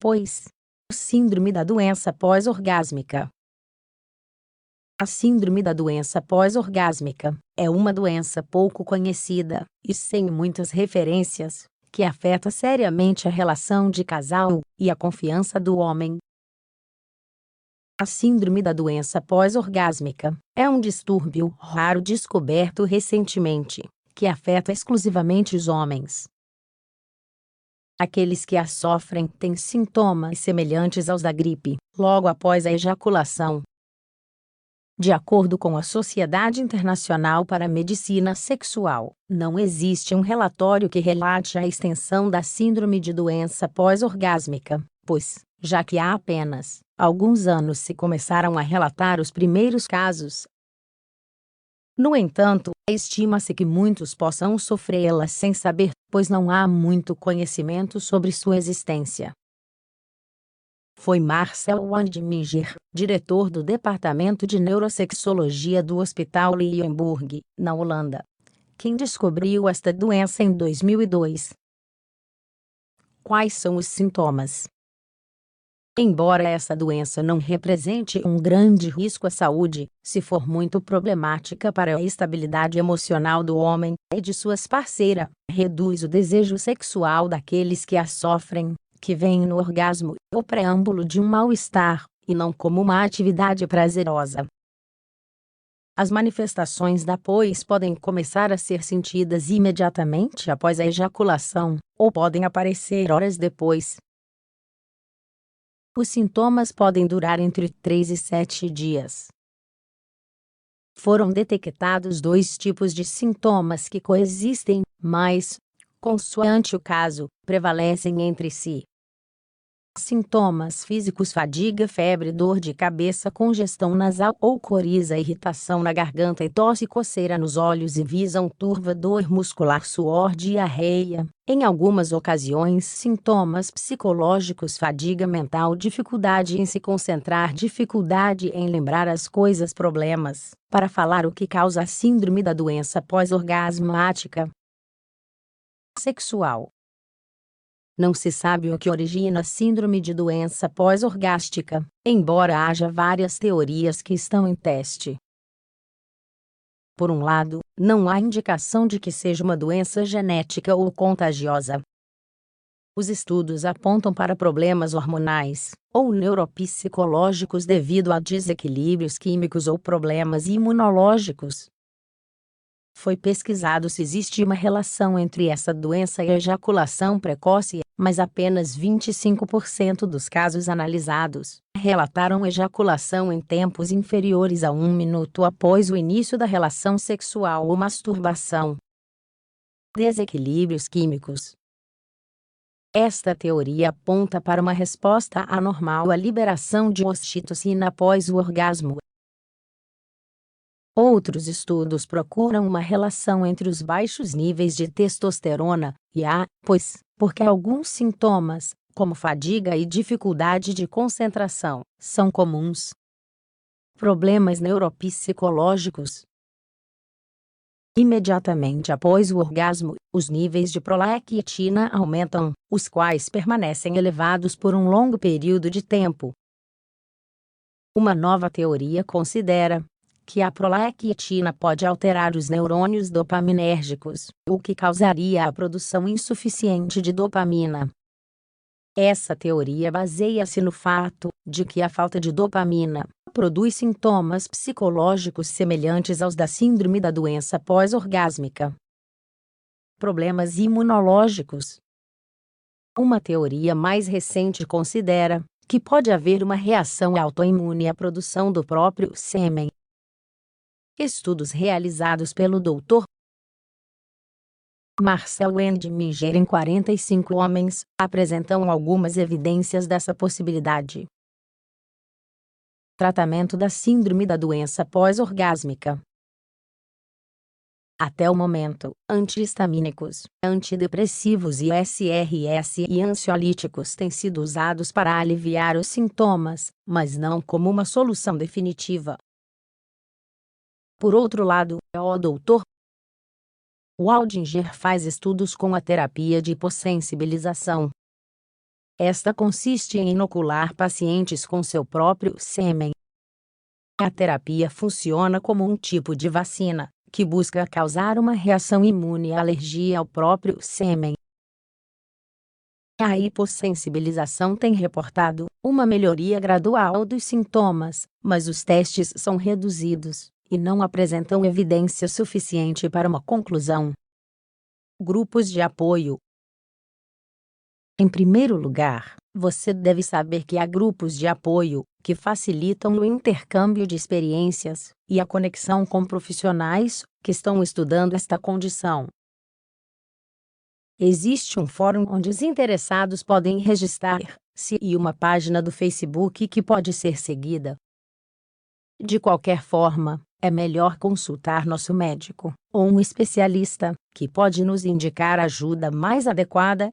pois síndrome da doença pós-orgásmica. A síndrome da doença pós-orgásmica é uma doença pouco conhecida e sem muitas referências, que afeta seriamente a relação de casal e a confiança do homem. A síndrome da doença pós-orgásmica é um distúrbio raro descoberto recentemente, que afeta exclusivamente os homens. Aqueles que a sofrem têm sintomas semelhantes aos da gripe, logo após a ejaculação. De acordo com a Sociedade Internacional para a Medicina Sexual, não existe um relatório que relate a extensão da síndrome de doença pós-orgásmica, pois, já que há apenas alguns anos se começaram a relatar os primeiros casos. No entanto, estima-se que muitos possam sofrê-la sem saber, pois não há muito conhecimento sobre sua existência. Foi Marcel Wandminger, diretor do Departamento de Neurosexologia do Hospital Leeuwenburg, na Holanda, quem descobriu esta doença em 2002. Quais são os sintomas? Embora essa doença não represente um grande risco à saúde, se for muito problemática para a estabilidade emocional do homem e de suas parceiras, reduz o desejo sexual daqueles que a sofrem, que veem no orgasmo o preâmbulo de um mal-estar, e não como uma atividade prazerosa. As manifestações da POIS podem começar a ser sentidas imediatamente após a ejaculação, ou podem aparecer horas depois. Os sintomas podem durar entre 3 e 7 dias. Foram detectados 2 tipos de sintomas que coexistem, mas, consoante o caso, prevalecem entre si. Sintomas físicos: fadiga, febre, dor de cabeça, congestão nasal ou coriza, irritação na garganta e tosse, coceira nos olhos e visão turva, dor muscular, suor, diarreia. Em algumas ocasiões, sintomas psicológicos: fadiga mental, dificuldade em se concentrar, dificuldade em lembrar as coisas, problemas para falar, o que causa a síndrome da doença pós-orgasmática. Sexual. Não se sabe o que origina a síndrome de doença pós-orgástica, embora haja várias teorias que estão em teste. Por um lado, não há indicação de que seja uma doença genética ou contagiosa. Os estudos apontam para problemas hormonais ou neuropsicológicos devido a desequilíbrios químicos ou problemas imunológicos. Foi pesquisado se existe uma relação entre essa doença e a ejaculação precoce, mas apenas 25% dos casos analisados relataram ejaculação em tempos inferiores a 1 minuto após o início da relação sexual ou masturbação. Desequilíbrios químicos. Esta teoria aponta para uma resposta anormal à liberação de ocitocina após o orgasmo. Outros estudos procuram uma relação entre os baixos níveis de testosterona e porque alguns sintomas, como fadiga e dificuldade de concentração, são comuns. Problemas neuropsicológicos. Imediatamente após o orgasmo, os níveis de prolactina aumentam, os quais permanecem elevados por um longo período de tempo. Uma nova teoria considera que a prolactina pode alterar os neurônios dopaminérgicos, o que causaria a produção insuficiente de dopamina. Essa teoria baseia-se no fato de que a falta de dopamina produz sintomas psicológicos semelhantes aos da síndrome da doença pós-orgásmica. Problemas imunológicos. Uma teoria mais recente considera que pode haver uma reação autoimune à produção do próprio sêmen. Estudos realizados pelo Dr. Marcel Wandminger em 45 homens apresentam algumas evidências dessa possibilidade. Tratamento da síndrome da doença pós-orgásmica. Até o momento, antihistamínicos, antidepressivos e SRS e ansiolíticos têm sido usados para aliviar os sintomas, mas não como uma solução definitiva. Por outro lado, o Dr. Wandminger faz estudos com a terapia de hipossensibilização. Esta consiste em inocular pacientes com seu próprio sêmen. A terapia funciona como um tipo de vacina, que busca causar uma reação imune à alergia ao próprio sêmen. A hipossensibilização tem reportado uma melhoria gradual dos sintomas, mas os testes são reduzidos e não apresentam evidência suficiente para uma conclusão. Grupos de apoio. Em primeiro lugar, você deve saber que há grupos de apoio que facilitam o intercâmbio de experiências e a conexão com profissionais que estão estudando esta condição. Existe um fórum onde os interessados podem registrar-se e uma página do Facebook que pode ser seguida. De qualquer forma, é melhor consultar nosso médico ou um especialista, que pode nos indicar a ajuda mais adequada